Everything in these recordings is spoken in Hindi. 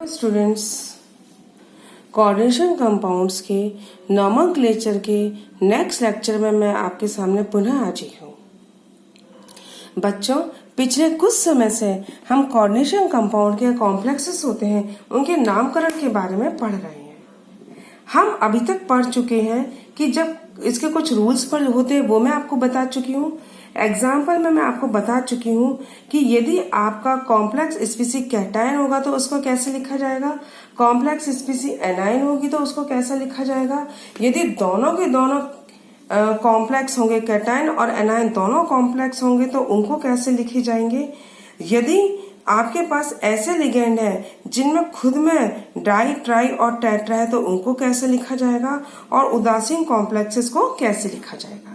स्टूडेंट्स, कोऑर्डिनेशन कंपाउंड्स के नॉमेनक्लेचर के नेक्स्ट लेक्चर में मैं आपके सामने पुनः हाजिर हूँ। बच्चों, पिछले कुछ समय से हम कोऑर्डिनेशन कंपाउंड के कॉम्प्लेक्सेस होते हैं उनके नामकरण के बारे में पढ़ रहे हैं। हम अभी तक पढ़ चुके हैं कि जब इसके कुछ रूल्स पर होते हैं वो मैं आपको बता चुकी हूँ। एग्जाम्पल में मैं आपको बता चुकी हूँ कि यदि आपका कॉम्प्लेक्स स्पीसी कैटायन होगा तो उसको कैसे लिखा जाएगा, कॉम्प्लेक्स स्पीसी एनायन होगी तो उसको कैसा लिखा जाएगा। यदि दोनों के दोनों कॉम्प्लेक्स होंगे, कैटायन और एनायन दोनों कॉम्प्लेक्स होंगे तो उनको कैसे लिखे जाएंगे। यदि आपके पास ऐसे लिगेंड है जिनमें खुद में डाई, ट्राई और टेट्रा है तो उनको कैसे लिखा जाएगा, और उदासीन कॉम्प्लेक्सेस को कैसे लिखा जाएगा।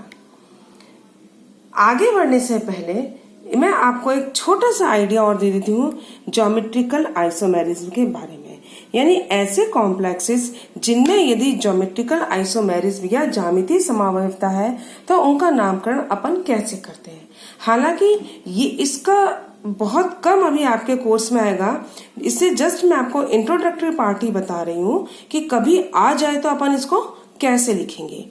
आगे बढ़ने से पहले मैं आपको एक छोटा सा आइडिया और दे देती हूँ ज्योमेट्रिकल आइसोमेरिज्म के बारे में, यानी ऐसे कॉम्प्लेक्सेस जिनमें यदि ज्योमेट्रिकल आइसोमेरिज्म या ज्यामितीय समावयवता है तो उनका नामकरण अपन कैसे करते हैं। हालांकि ये इसका बहुत कम अभी आपके कोर्स में आएगा, इससे जस्ट मैं आपको इंट्रोडक्टरी पार्ट ही बता रही हूँ कि कभी आ जाए तो अपन इसको कैसे लिखेंगे।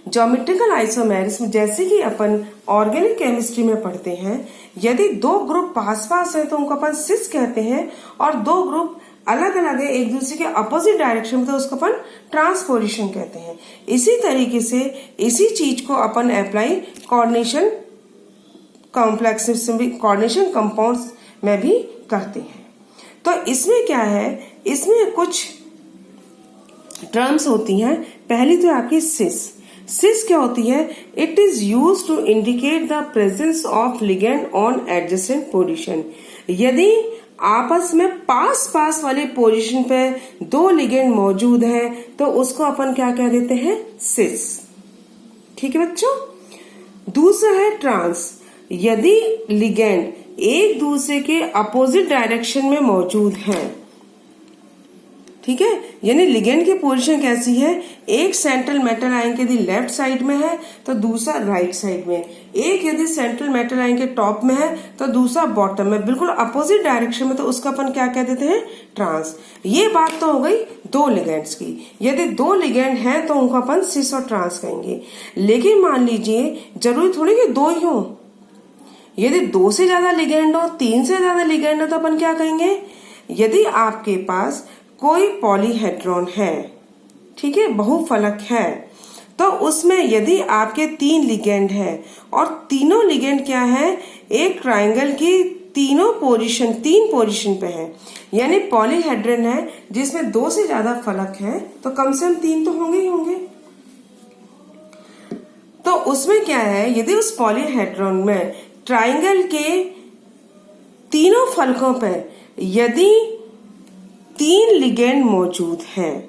ज्योमेट्रिकल आइसोमेरिज्म जैसे कि अपन ऑर्गेनिक केमिस्ट्री में पढ़ते हैं, यदि दो ग्रुप पास पास है तो उनको अपन सिस कहते हैं, और दो ग्रुप अलग अलग है एक दूसरे के अपोजिट डायरेक्शन में तो उसको अपन ट्रांसपोजिशन कहते हैं। इसी तरीके से इसी चीज को अपन अप्लाई कोऑर्डिनेशन कॉम्प्लेक्सेस में, कोऑर्डिनेशन कंपाउंड्स में भी करते हैं। तो इसमें क्या है, इसमें कुछ टर्म्स होती हैं। पहली तो आपकी सिस। सिस क्या होती है? It is used to indicate the presence of ligand on adjacent position. यदि आपस में पास पास वाली पोजीशन पे दो लिगेंड मौजूद हैं तो उसको अपन क्या कह देते हैं? सिस। ठीक है बच्चों। दूसरा है ट्रांस। यदि लिगेंड एक दूसरे के अपोजिट डायरेक्शन में मौजूद हैं, ठीक है, यानी लिगेंड की पोजीशन कैसी है, एक सेंट्रल मेटल आयन यदि लेफ्ट साइड में है तो दूसरा राइट साइड में, एक यदि सेंट्रल मेटल आयन के टॉप में है तो दूसरा बॉटम में, बिल्कुल अपोजिट डायरेक्शन में, तो उसका अपन क्या कह देते हैं? ट्रांस। ये बात तो हो गई दो लिगेंड्स की। यदि दो लिगेंड हैं तो उनको अपन सिस और ट्रांस कहेंगे। लेकिन मान लीजिए जरूरी थोड़ी कि दो ही हो, यदि दो से ज्यादा लिगेंड हो, तीन से ज्यादा लिगेंड हो तो अपन क्या कहेंगे? यदि आपके पास कोई पॉलीहेड्रॉन है, ठीक है, बहुफलक है, तो उसमें यदि आपके तीन लिगेंड है और तीनों लिगेंड क्या है, एक ट्रायंगल की तीनों पोजीशन, तीन पोजीशन पे है, यानी पॉलीहेड्रन है जिसमें दो से ज्यादा फलक है तो कम से कम तीन तो होंगे ही होंगे। तो उसमें क्या है, यदि उस पॉलीहेड्रॉन में ट्रायंगल के तीनों फलकों पर यदि तीन लिगेंड मौजूद हैं,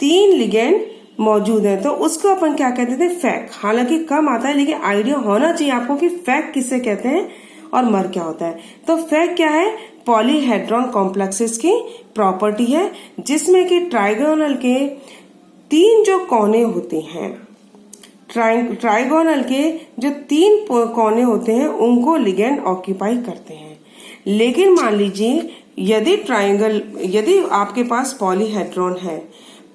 तीन लिगेंड मौजूद है तो उसको अपन क्या कहते थे? फैक। हालांकि कम आता है लेकिन आइडिया होना चाहिए आपको कि फैक किसे कहते हैं और मर क्या होता है। तो फैक क्या है? पॉलीहेड्रॉन कॉम्प्लेक्सेस की प्रॉपर्टी है जिसमें कि ट्राइगोनल के तीन जो कोने होते हैं, ट्राइगोनल के जो तीन कोने होते हैं उनको लिगेंड ऑक्यूपाई करते हैं। लेकिन मान लीजिए यदि ट्रायंगल, यदि आपके पास पॉलीहेड्रॉन है,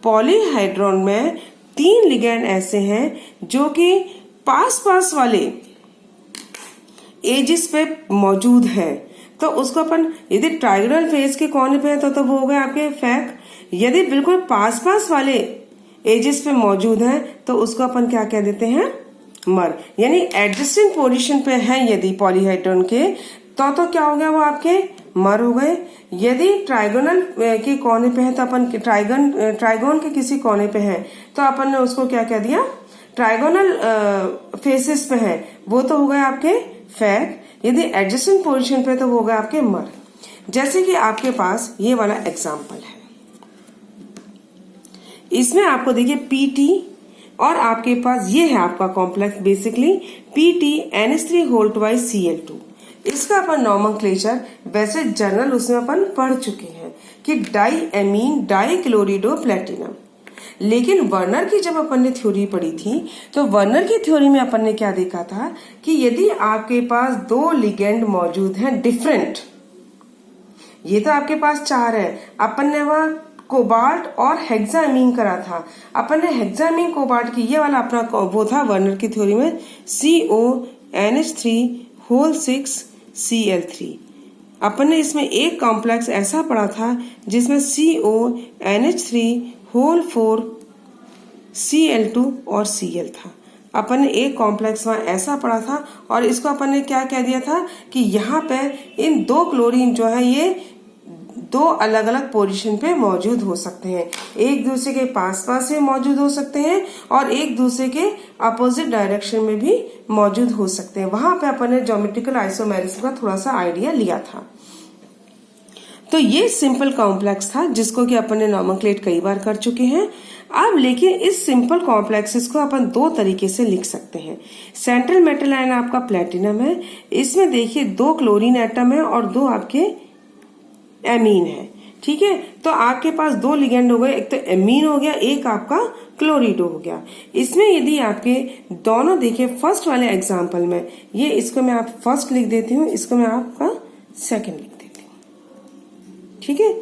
पॉलीहेड्रॉन में तीन लिगेंड ऐसे हैं जो कि पास पास वाले एजिस पे मौजूद हैं, तो उसको अपन यदि ट्रायंगल फेस के कोने पे है तो वो हो गए आपके फैक। यदि बिल्कुल पास पास वाले एजिस पे मौजूद हैं तो उसको अपन क्या कह देते हैं? मर। यानी एडजेसेंट पोजीशन पे है यदि पॉलीहेड्रॉन के तो क्या हो गया? वो आपके मर हो गए। यदि ट्राइगोनल के कोने पे है तो अपन ट्राइगोन के किसी कोने पे है तो अपन ने उसको क्या कह दिया? ट्राइगोनल फेसेस पे है वो तो हो गए आपके फैक। यदि एडजेसेंट पोजीशन पे तो वो हो गए आपके मर। जैसे कि आपके पास ये वाला एग्जांपल है, इसमें आपको देखिए पीटी, और आपके पास ये है आपका कॉम्प्लेक्स बेसिकली PTNH3/Cl2। इसका अपन नॉमेनक्लेचर वैसे जनरल उसमें अपन पढ़ चुके हैं कि डाई एमीन डाइक्लोरिडो प्लेटिनम। लेकिन वर्नर की जब अपन ने थ्योरी पढ़ी थी तो वर्नर की थ्योरी में अपन ने क्या देखा था कि यदि आपके पास दो लिगेंड मौजूद हैं डिफरेंट, ये तो आपके पास 4 है। अपन ने वहां कोबाल्ट और हेक्सामीन करा था। अपन ने हेक्सामीन कोबाल्ट की ये वाला अपना वो था वर्नर की थ्योरी में CONH3 6Cl3। अपन ने इसमें एक कॉम्प्लेक्स ऐसा पढ़ा था जिसमें CONH3 4Cl2 और Cl था। अपन ने एक कॉम्प्लेक्स वहां ऐसा पढ़ा था और इसको अपन ने क्या कह दिया था कि यहाँ पे इन 2 क्लोरीन जो है ये 2 अलग अलग पोजीशन पे मौजूद हो सकते हैं, एक दूसरे के पास पास में मौजूद हो सकते हैं और एक दूसरे के अपोजिट डायरेक्शन में भी मौजूद हो सकते हैं। वहां पे अपन ने ज्योमेट्रिकल आइसोमेरिज्म का थोड़ा सा आइडिया लिया था। तो ये सिंपल कॉम्प्लेक्स था जिसको कि अपन ने नॉमेनक्लेट कई बार कर चुके हैं। अब लेकिन इस सिंपल कॉम्प्लेक्सेस को अपन 2 तरीके से लिख सकते हैं। सेंट्रल मेटल आयन आपका प्लेटिनम है, इसमें देखिए 2 क्लोरीन एटम है और 2 आपके एमीन है। ठीक है, तो आपके पास 2 लिगेंड हो गए, एक तो एमीन हो गया, एक आपका क्लोरिडो हो गया। इसमें यदि आपके दोनों देखिए फर्स्ट वाले एग्जाम्पल में, ये इसको मैं आप फर्स्ट लिख देती हूँ, इसको मैं आपका सेकंड लिख देती हूँ। ठीक है,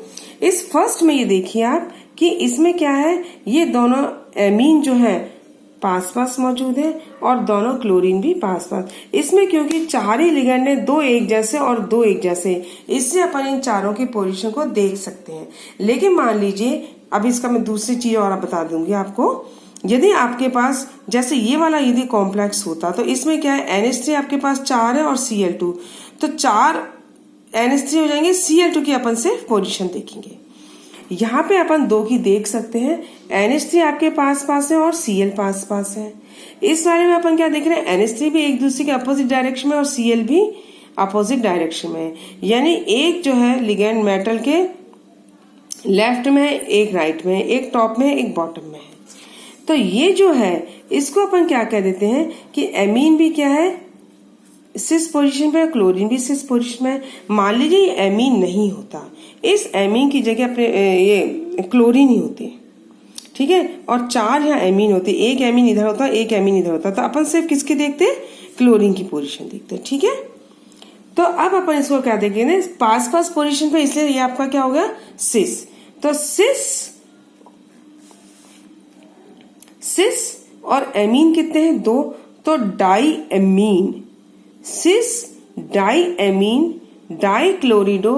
इस फर्स्ट में ये देखिए आप कि इसमें क्या है, ये दोनों एमीन जो है पास पास मौजूद है और दोनों क्लोरीन भी पास पास। इसमें क्योंकि 4 ही लिगेंड है, 2 एक जैसे और 2 एक जैसे, इससे अपन इन चारों की पोजीशन को देख सकते हैं। लेकिन मान लीजिए, अब इसका मैं दूसरी चीज और बता दूंगी आपको। यदि आपके पास जैसे ये वाला यदि कॉम्प्लेक्स होता तो इसमें क्या है, NH3 आपके पास 4 है और Cl2, तो 4 NH3 हो जाएंगे, Cl2 की अपन सिर्फ पोजीशन देखेंगे। यहाँ पे अपन 2 की देख सकते हैं, NH3 आपके पास पास है और Cl पास पास है। इस वाले में अपन क्या देख रहे हैं, NH3 भी एक दूसरे के अपोजिट डायरेक्शन में और Cl भी अपोजिट डायरेक्शन में है। यानी एक जो है लिगेंड मेटल के लेफ्ट में है, एक राइट में है, एक टॉप में है, एक बॉटम में है। तो ये जो है इसको अपन क्या कह देते हैं कि एमीन भी क्या है, सिस पोजीशन पे, क्लोरीन भी सिस पोजीशन में। मान लीजिए ये एमीन नहीं होता, इस एमीन की जगह अपने ये क्लोरीन ही होती है। ठीक है, और 4 यहाँ एमीन होते, एक एमीन इधर होता, एक एमीन इधर होता, तो अपन सिर्फ किसके देखते हैं, क्लोरीन की पोजीशन देखते हैं। ठीक है, तो अब अपन इसको क्या देखेंगे, पास पास पोजीशन पे, इसलिए ये आपका क्या हो गया, सिस। तो सिस और एमीन कितने हैं, 2, तो डाई एमीन, सिस die amine di chlorido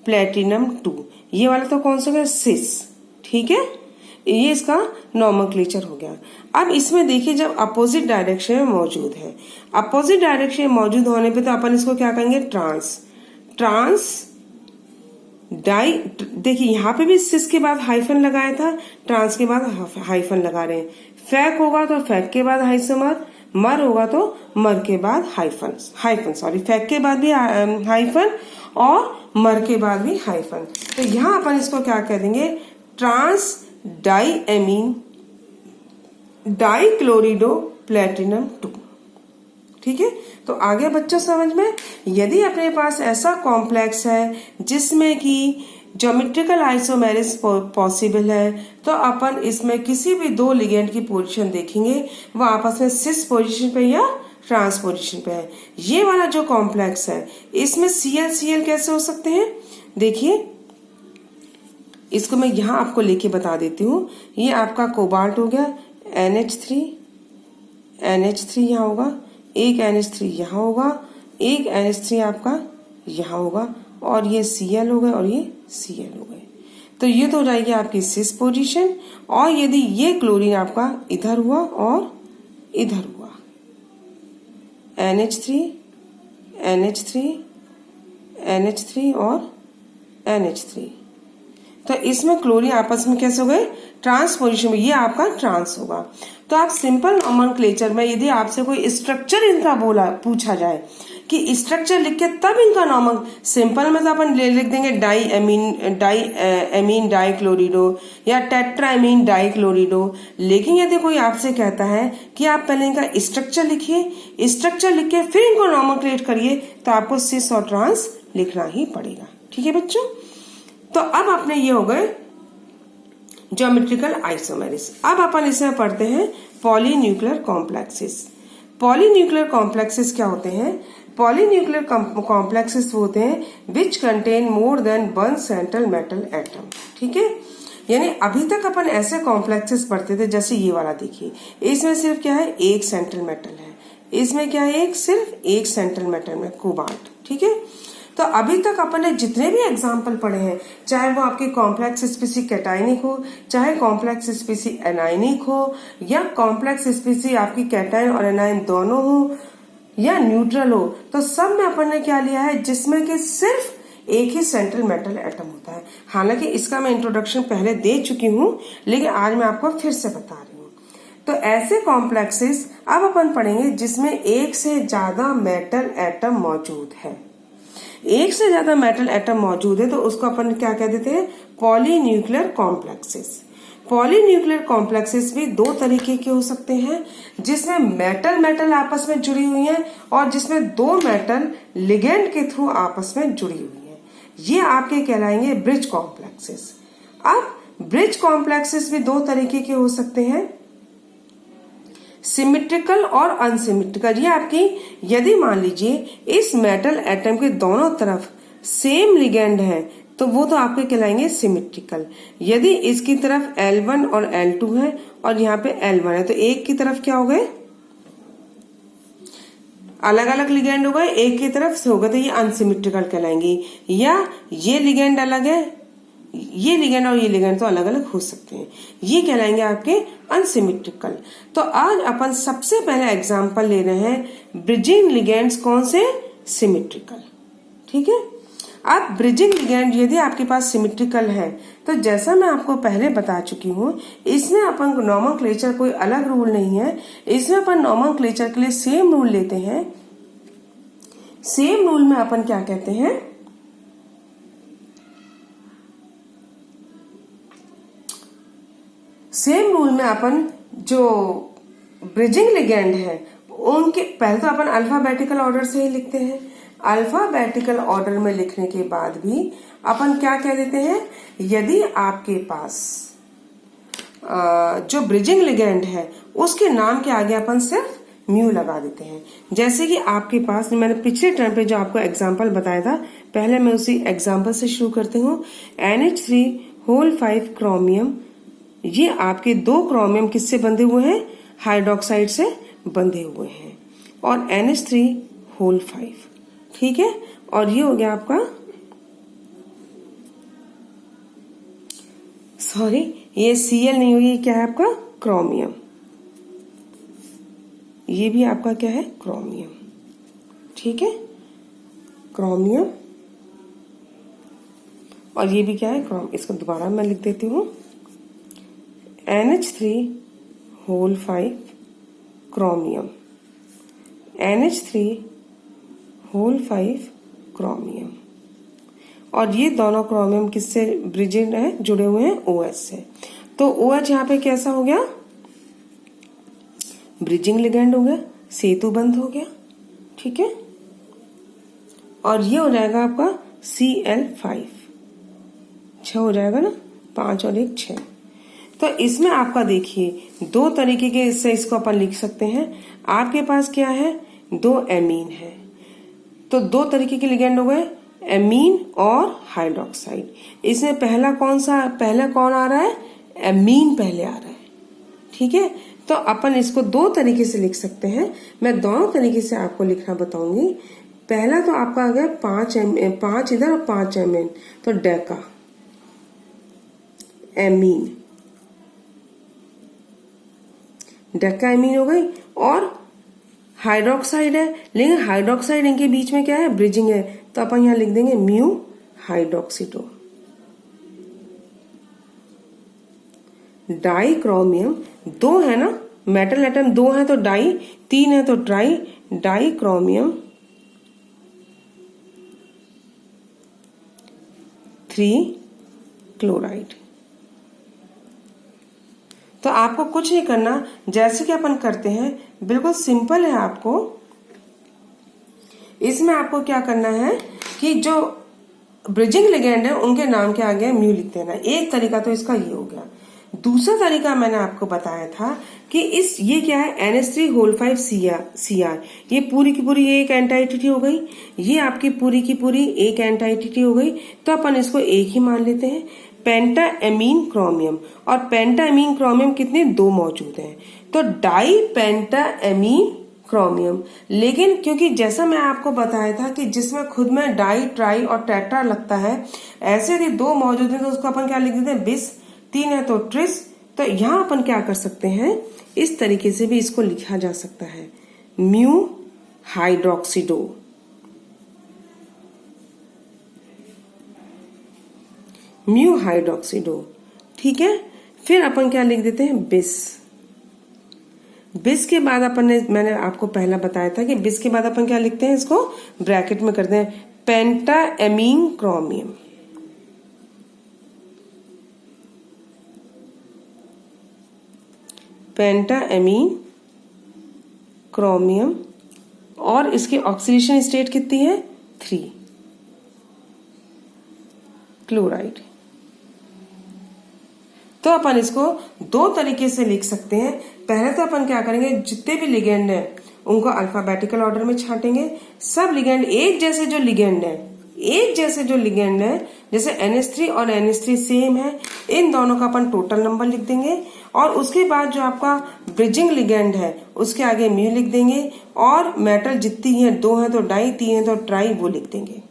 platinum 2, ये वाला तो कौन सा हो गया, सिस। ठीक है, ये इसका नॉमेनक्लेचर हो गया। अब इसमें देखिए जब अपोजिट डायरेक्शन में मौजूद है, अपोजिट डायरेक्शन में मौजूद होने पे तो अपन इसको क्या कहेंगे, ट्रांस डाई। देखिए यहाँ पे भी सिस के बाद हाइफन लगाया था, ट्रांस के बाद हाइफन लगा रहे हैं। फैक होगा तो फैक के बाद आइसोमर, मर होगा तो मर के बाद हाइफन, सॉरी, फैक के बाद भी हाइफन और मर के बाद भी हाइफन। तो यहाँ अपन इसको क्या कह देंगे, trans di amine di chlorido platinum 2। ठीक है, तो आगे बच्चों समझ में, यदि अपने पास ऐसा कॉम्प्लेक्स है जिसमें कि ज्योमेट्रिकल आइसोमेरिज्म पॉसिबल है, तो अपन इसमें किसी भी 2 लिगेंड की पोजीशन देखेंगे, वो आपस में सिस पोजीशन पे या ट्रांस पोजीशन पे है। ये वाला जो कॉम्प्लेक्स है इसमें Cl कैसे हो सकते हैं, देखिए इसको मैं यहाँ आपको लेके बता देती हूँ। ये आपका कोबाल्ट हो गया, NH3 यहाँ होगा, एक NH3 यहाँ होगा, एक NH3 आपका यहाँ होगा, और ये Cl हो गए और ये Cl हो गए। तो ये तो हो जाएगी आपकी सिस पोजीशन। और यदि ये क्लोरीन आपका इधर हुआ और इधर हुआ, NH3 और NH3, तो इसमें क्लोरीन आपस में कैसे हो गए, ट्रांस पोजीशन में, ये आपका ट्रांस होगा। तो आप सिंपल नॉमेनक्लेचर में यदि आपसे कोई स्ट्रक्चर इनका पूछा जाए कि स्ट्रक्चर लिख के तब इनका नॉर्मल, सिंपल में तो अपन लिख देंगे डाई एमीन डाई क्लोरिडो या टेट्रा एमीन डाई क्लोरिडो। लेकिन यदि कोई आपसे कहता है कि आप पहले इनका स्ट्रक्चर लिखिए, स्ट्रक्चर लिख के फिर इनको नॉमेनक्लेट करिए, तो आपको सिस और ट्रांस लिखना ही पड़ेगा। ठीक है बच्चों, तो अब अपने ये हो गए ज्योमेट्रिकल आइसोमेरिज्म। अब अपन इसमें पढ़ते हैं पॉलीन्यूक्लियर कॉम्प्लेक्सेस। पॉलीन्यूक्लियर कॉम्प्लेक्सेस क्या होते हैं, पॉलीन्यूक्लियर कॉम्प्लेक्सेस होते हैं which contain more than one central metal atom. ठीक है, यानी अभी तक अपन ऐसे कॉम्प्लेक्सेस पढ़ते थे, जैसे ये वाला देखिए, इसमें सिर्फ क्या है, एक सेंट्रल मेटल है, इसमें क्या है, सिर्फ एक सेंट्रल मेटल में कोबाल्ट। ठीक है, तो अभी तक अपन ने जितने भी एग्जाम्पल पढ़े हैं, चाहे वो आपके कॉम्प्लेक्स स्पीसी कैटाइनिक हो, चाहे कॉम्प्लेक्स स्पीसी एनाइनिक हो, या कॉम्प्लेक्स स्पीसी आपकी कैटाइन और एनाइन दोनों हो, या न्यूट्रल हो, तो सब में अपन ने क्या लिया है, जिसमें कि सिर्फ एक ही सेंट्रल मेटल एटम होता है। हालांकि इसका मैं इंट्रोडक्शन पहले दे चुकी हूँ, लेकिन आज मैं आपको फिर से बता रही हूँ। तो ऐसे कॉम्प्लेक्सेस अब अपन पढ़ेंगे जिसमें एक से ज्यादा मेटल एटम मौजूद है। एक से ज्यादा मेटल एटम मौजूद है तो उसको अपन क्या कह देते हैं, पॉलीन्यूक्लियर कॉम्प्लेक्सेस। पॉलीन्यूक्लियर कॉम्प्लेक्सेस भी दो तरीके के हो सकते हैं, जिसमें मेटल मेटल आपस में जुड़ी हुई हैं और जिसमें दो मेटल लिगेंड के थ्रू आपस में जुड़ी हुई हैं। ये आपके कहलाएंगे ब्रिज कॉम्प्लेक्सेस। अब ब्रिज कॉम्प्लेक्सेस भी दो तरीके के हो सकते हैं, सिमिट्रिकल और अनसिमिट्रिकल। ये आपकी, यदि मान लीजिए इस मेटल एटम के दोनों तरफ सेम लिगेंड है तो वो तो आपके कहलाएंगे सिमिट्रिकल। यदि इसकी तरफ L1 और L2 है और यहाँ पे L1 है तो एक की तरफ क्या हो गए, अलग अलग लिगेंड हो गए, एक की तरफ से होगा तो ये अनसिमिट्रिकल कहलाएंगे। या ये लिगेंड अलग है, ये लिगेंड और ये लिगेंड तो अलग अलग हो सकते हैं, ये कहलाएंगे आपके अनसिमिट्रिकल। तो आज अपन सबसे पहले एग्जांपल ले रहे हैं ब्रिजिंग लिगेंड्स, कौन से, सिमिट्रिकल। ठीक है, अब ब्रिजिंग लिगेंड यदि आपके पास सिमिट्रिकल है तो जैसा मैं आपको पहले बता चुकी हूँ, इसमें अपन नोमेनक्लेचर कोई अलग रूल नहीं है, इसमें अपन नोमेनक्लेचर के लिए सेम रूल लेते हैं। सेम रूल में अपन क्या कहते हैं, सेम रूल में अपन जो ब्रिजिंग लिगेंड है उनके पहले तो अपन अल्फाबेटिकल ऑर्डर से ही लिखते हैं। अल्फाबेटिकल ऑर्डर में लिखने के बाद भी अपन क्या कह देते हैं, यदि आपके पास जो ब्रिजिंग लिगेंड है उसके नाम के आगे अपन सिर्फ म्यू लगा देते हैं। जैसे कि आपके पास, मैंने पिछले टर्म पे जो आपको एग्जांपल बताया था, पहले मैं उसी एग्जांपल से शुरू करती हूँ। NH3 क्रोमियम, ये आपके दो क्रोमियम किससे बंधे हुए हैं, हाइड्रोक्साइड से बंधे हुए हैं, और NH3 ठीक है, और ये हो गया आपका, सॉरी ये Cl नहीं हुई, क्या है आपका क्रोमियम, ये भी आपका क्या है क्रोमियम। ठीक है, क्रोमियम, और ये भी क्या है क्रोम। इसको दोबारा मैं लिख देती हूँ, NH3 क्रोमियम, NH3 क्रोमियम, और ये दोनों क्रोमियम किससे ब्रिजिंग है, जुड़े हुए हैं OH से। तो OH यहाँ पे कैसा हो गया, ब्रिजिंग लिगेंड हो गया, सेतु बंध हो गया। ठीक है, और ये हो जाएगा आपका Cl5, 6 हो जाएगा ना, 5 और 1 6। तो इसमें आपका देखिए दो तरीके के इससे इसको अपन लिख सकते हैं। आपके पास क्या है, दो एमीन है, तो दो तरीके के लिगेंड हो गए, एमीन और हाइड्रोक्साइड। इसमें पहला कौन आ रहा है, एमीन पहले आ रहा है। ठीक है, तो अपन इसको दो तरीके से लिख सकते हैं, मैं दोनों तरीके से आपको लिखना बताऊंगी। पहला तो आपका आ गया 5 इधर और 5 एमीन, तो डेका एमीन, डेका एमीन हो गई। और हाइड्रोक्साइड है, लेकिन हाइड्रोक्साइड इनके बीच में क्या है, ब्रिजिंग है, तो अपन यहां लिख देंगे म्यू हाइड्रोक्सीटो। डाई क्रोमियम, दो है ना मेटल एटम, दो है तो डाई, तीन है तो ट्राई, डाई क्रोमियम 3 क्लोराइड। तो आपको कुछ नहीं करना, जैसे कि अपन करते हैं, बिल्कुल सिंपल है। आपको इसमें आपको क्या करना है कि जो ब्रिजिंग लिगेंड है उनके नाम के आगे म्यू लिख देना। एक तरीका तो इसका ये हो गया। दूसरा तरीका मैंने आपको बताया था कि ये क्या है, NH3 होल 5 Cr, ये पूरी की पूरी एक एंटाइटिटी हो गई, ये आपकी पूरी की पूरी एक एंटाइटिटी हो गई, तो अपन इसको एक ही मान लेते हैं। पेंटा एमीन क्रोमियम, और पेंटा एमीन क्रोमियम कितने, 2 मौजूद हैं, तो डाई पेंटा एमीन क्रोमियम। लेकिन क्योंकि जैसा मैं आपको बताया था कि जिसमें खुद में डाई, ट्राई और टेट्रा लगता है, ऐसे यदि 2 मौजूद हैं तो उसको अपन क्या लिख देते हैं, बिस, 3 है तो ट्रिस। तो यहां अपन क्या कर सकते हैं, इस तरीके से भी इसको लिखा जा सकता है, म्यू हाइड्रोक्सीडो, म्यू हाइड्रोक्सीडो। ठीक है, फिर अपन क्या लिख देते हैं, बिस। बिस के बाद अपन ने, मैंने आपको पहला बताया था कि बिस के बाद अपन क्या लिखते हैं, इसको ब्रैकेट में करते हैं, पेंटा एमीन क्रोमियम। पेंटा एमीन क्रोमियम, और इसकी ऑक्सीडेशन स्टेट कितनी है, 3, क्लोराइड। तो अपन इसको 2 तरीके से लिख सकते हैं। पहले तो अपन क्या करेंगे, जितने भी लिगेंड हैं उनको अल्फाबेटिकल ऑर्डर में छांटेंगे। सब लिगेंड एक जैसे जो लिगेंड है, एक जैसे जो लिगेंड है, जैसे NH3 और NH3 सेम है, इन दोनों का अपन टोटल नंबर लिख देंगे, और उसके बाद जो आपका ब्रिजिंग लिगेंड है उसके आगे म्यू लिख देंगे, और मेटल जितनी है, 2 है तो डाई, 3 है तो ट्राई, वो लिख देंगे।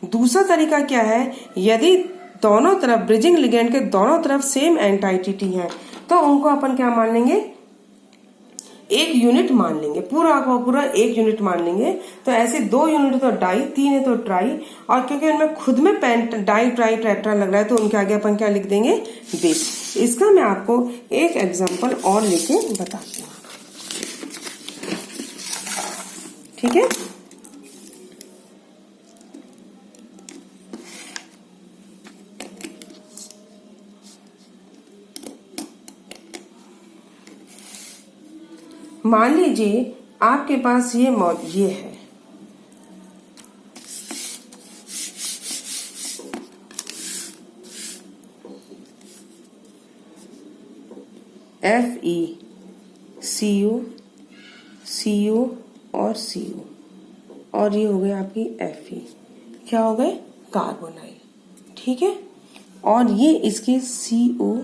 दूसरा तरीका क्या है, यदि दोनों तरफ ब्रिजिंग लिगेंड के दोनों तरफ सेम एंटाइटिटी है तो उनको अपन क्या मान लेंगे, एक यूनिट मान लेंगे, पूरा का पूरा एक यूनिट मान लेंगे। तो ऐसे 2 यूनिट तो डाई, 3 है तो ट्राई, और क्योंकि उनमें खुद में पेंट, डाई, ट्राई, टेट्रा लग रहा है तो उनके आगे अपन क्या लिख देंगे, बेस। इसका मैं आपको एक एग्जांपल और लेके बताती हूँ। ठीक है, मान लीजिए आपके पास ये है, FeCO, CO और CO, और ये हो गई आपकी Fe, क्या हो गए, कार्बोनाइल। ठीक है, और ये इसके CO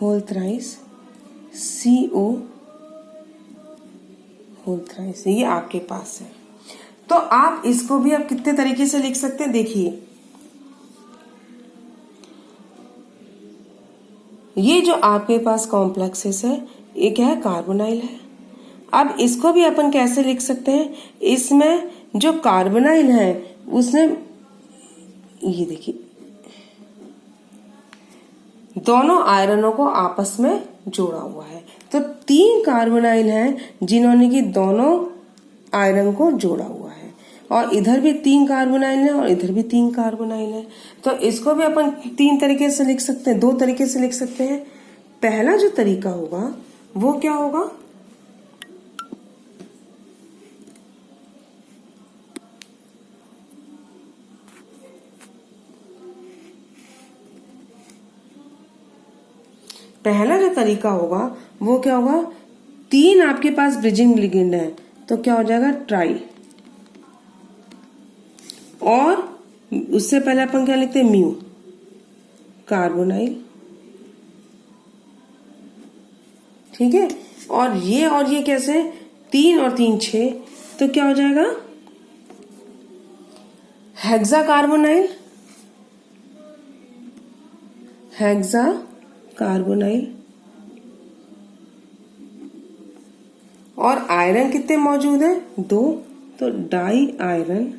hole thrice, CO hole thrice, ये आपके पास है। तो आप इसको भी आप कितने तरीके से लिख सकते हैं, देखिए ये जो आपके पास कॉम्प्लेक्सेस है, ये क्या है, कार्बोनाइल है। अब इसको भी अपन कैसे लिख सकते हैं, इसमें जो कार्बोनाइल है उसने, ये देखिए, दोनों आयरनों को आपस में जोड़ा हुआ है, तो 3 कार्बोनाइल हैं जिन्होंने की दोनों आयरन को जोड़ा हुआ है, और इधर भी 3 कार्बोनाइल है और इधर भी 3 कार्बोनाइल है। तो इसको भी अपन 3 तरीके से लिख सकते हैं, 2 तरीके से लिख सकते हैं। पहला जो तरीका होगा वो क्या होगा, पहला जो तरीका होगा वो क्या होगा, 3 आपके पास ब्रिजिंग लिगेंड है तो क्या हो जाएगा, ट्राई, और उससे पहले अपन क्या लिखते हैं, म्यू, कार्बोनाइल। ठीक है, और ये कैसे, 3 और 3 6, तो क्या हो जाएगा, हेक्सा कार्बोनाइल, हेक्सा कार्बोनाइल। और आयरन कितने मौजूद हैं, 2, तो डाई आयरन,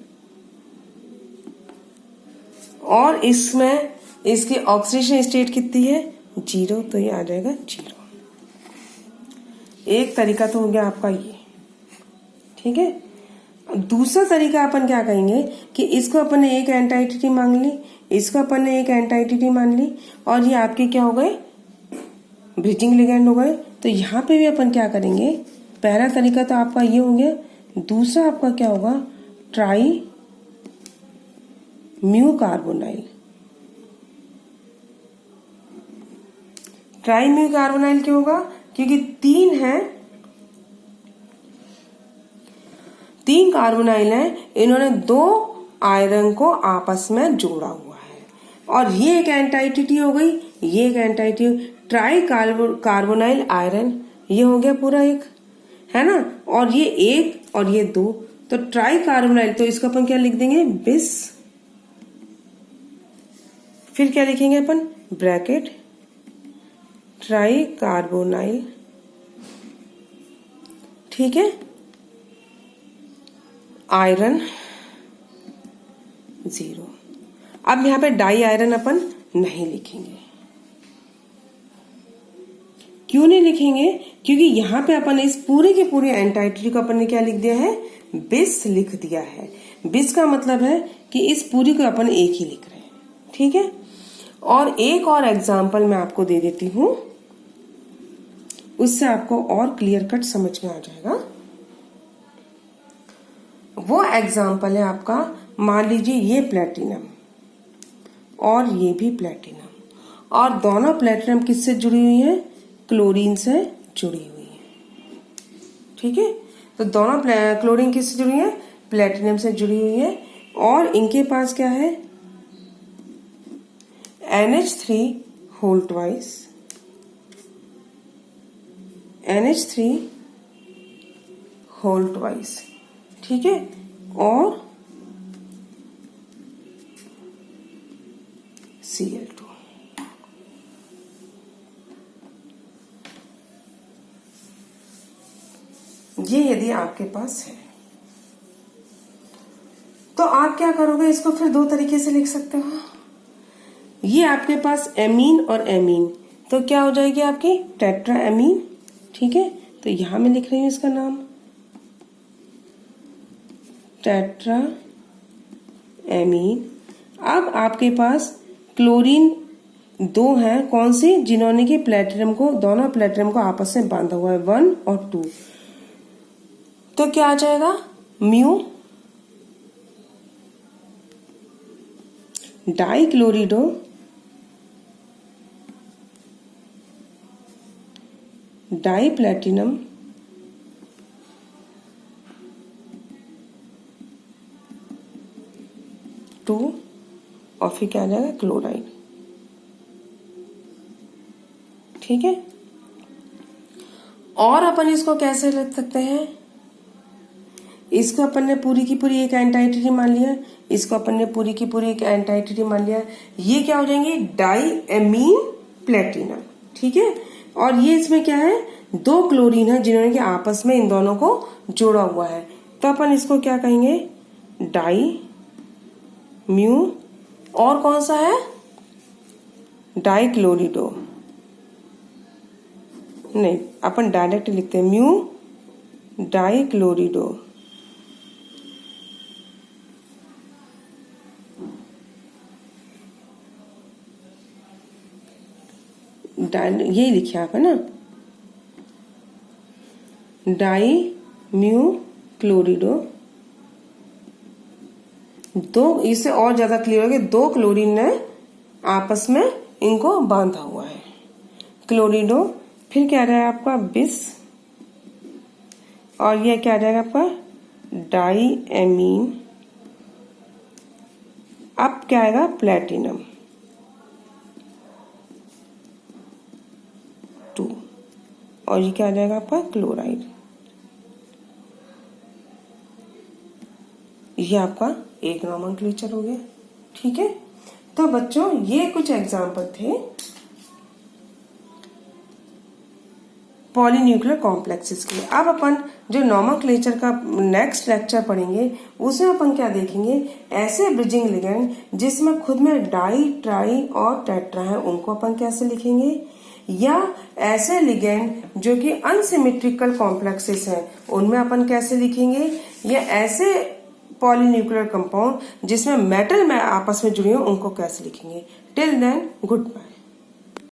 और इसमें इसकी ऑक्सीडेशन स्टेट कितनी है, 0, तो ये आ जाएगा 0। एक तरीका तो हो गया आपका ये। ठीक है, दूसरा तरीका अपन क्या कहेंगे कि इसको अपन ने एक एंटाइटिटी मान ली, इसको अपन ने एक एंटाइटिटी मान ली, और ये आपके क्या हो गए, ब्रिजिंग लिगेंड हो गए। तो यहाँ पे भी अपन क्या करेंगे, पहला तरीका तो आपका ये हो गया, दूसरा आपका क्या होगा, try mu carbonyl, try carbonyl क्यों होगा? क्योंकि 3 कार्बोनाइल हैं, इन्होंने 2 आयरन को आपस में जोड़ा हुआ है और ये एक एंटाइटी हो गई, ये एक एंटाइटी। ट्राई कार्बोनाइल आयरन ये हो गया पूरा एक, है ना, और ये 1 और ये 2, तो ट्राई कार्बोनाइल, तो इसको अपन क्या लिख देंगे? बिस। फिर क्या लिखेंगे अपन? ब्रैकेट ट्राई कार्बोनाइल, ठीक है, आयरन 0। अब यहां पे डाई आयरन अपन नहीं लिखेंगे। क्यों नहीं लिखेंगे? क्योंकि यहां पे अपन इस पूरे के पूरे एंटाइटी को अपन ने क्या लिख दिया है? बिस लिख दिया है। बिस का मतलब है कि इस पूरी को अपन एक ही लिख रहे हैं, ठीक है। और एक और एग्जाम्पल मैं आपको दे देती हूं, उससे आपको और क्लियर कट समझ में आ जाएगा। वो एग्जाम्पल है आपका, मान लीजिए ये प्लेटिनम और ये भी प्लेटिनम, और दोनों प्लेटिनम किससे जुड़ी हुई है? क्लोरीन से जुड़ी हुई है, ठीक है। तो दोनों क्लोरीन किससे जुड़ी है? प्लेटिनम से जुड़ी हुई है, और इनके पास क्या है? NH3 whole twice, NH3 whole twice, ठीक है, और Cl2। ये यदि आपके पास है तो आप क्या करोगे? इसको फिर 2 तरीके से लिख सकते हो। ये आपके पास एमीन और एमीन, तो क्या हो जाएगी आपकी? टेट्रा एमीन, ठीक है। तो यहां मैं लिख रही हूं इसका नाम टेट्रा एमीन। अब आपके पास क्लोरीन 2 है, कौन सी? जिन्होंने कि प्लेटिनम को, दोनों प्लेटिनम को आपस में बांधा हुआ है, 1 और 2। तो क्या आ जाएगा? म्यू डाइक्लोरिडो डाई प्लेटिनम 2, और फिर क्या आ जाएगा? क्लोराइड, ठीक है। और अपन इसको कैसे लिख सकते हैं? इसको अपन ने पूरी की पूरी एक एंटाइटी मान लिया, इसको अपन ने पूरी की पूरी एक एंटाइटी मान लिया, ये क्या हो जाएंगे? डाई एमीन प्लेटिनम, ठीक है। और ये इसमें क्या है? 2 क्लोरीन है, जिन्होंने कि आपस में इन दोनों को जोड़ा हुआ है, तो अपन इसको क्या कहेंगे? डाई म्यू, और कौन सा है? डाइक्लोरिडो, नहीं, अपन डायरेक्ट लिखते हैं म्यू डाइक्लोरिडो, ये लिखे आप, है ना, डाई म्यू क्लोरिडो। 2, इससे और ज्यादा क्लियर हो गया, 2 क्लोरीन ने आपस में इनको बांधा हुआ है, क्लोरिडो। फिर क्या रहा है आपका? बिस, और ये क्या रहेगा आपका? Di amine. अब क्या आएगा? प्लेटिनम 2, और ये क्या आ जाएगा आपका? क्लोराइड। ये आपका एक नोमेनक्लेचर हो गया, ठीक है। तो बच्चों, ये कुछ एग्जाम्पल थे पॉलीन्यूक्लियर कॉम्प्लेक्सेस के लिए। अब अपन जो नोमेनक्लेचर का नेक्स्ट लेक्चर पढ़ेंगे, उसमें अपन क्या देखेंगे? ऐसे ब्रिजिंग लिगेंड जिसमें खुद में डाई, ट्राई और टेट्रा है, उनको अपन कैसे लिखेंगे? या ऐसे लिगेंड जो कि अनसिमेट्रिकल कॉम्प्लेक्सेस हैं, उनमें अपन कैसे लिखेंगे? या ऐसे पॉलीन्यूक्लियर कंपाउंड जिसमें मेटल में आपस में जुड़े हो, उनको कैसे लिखेंगे? Till then, good bye.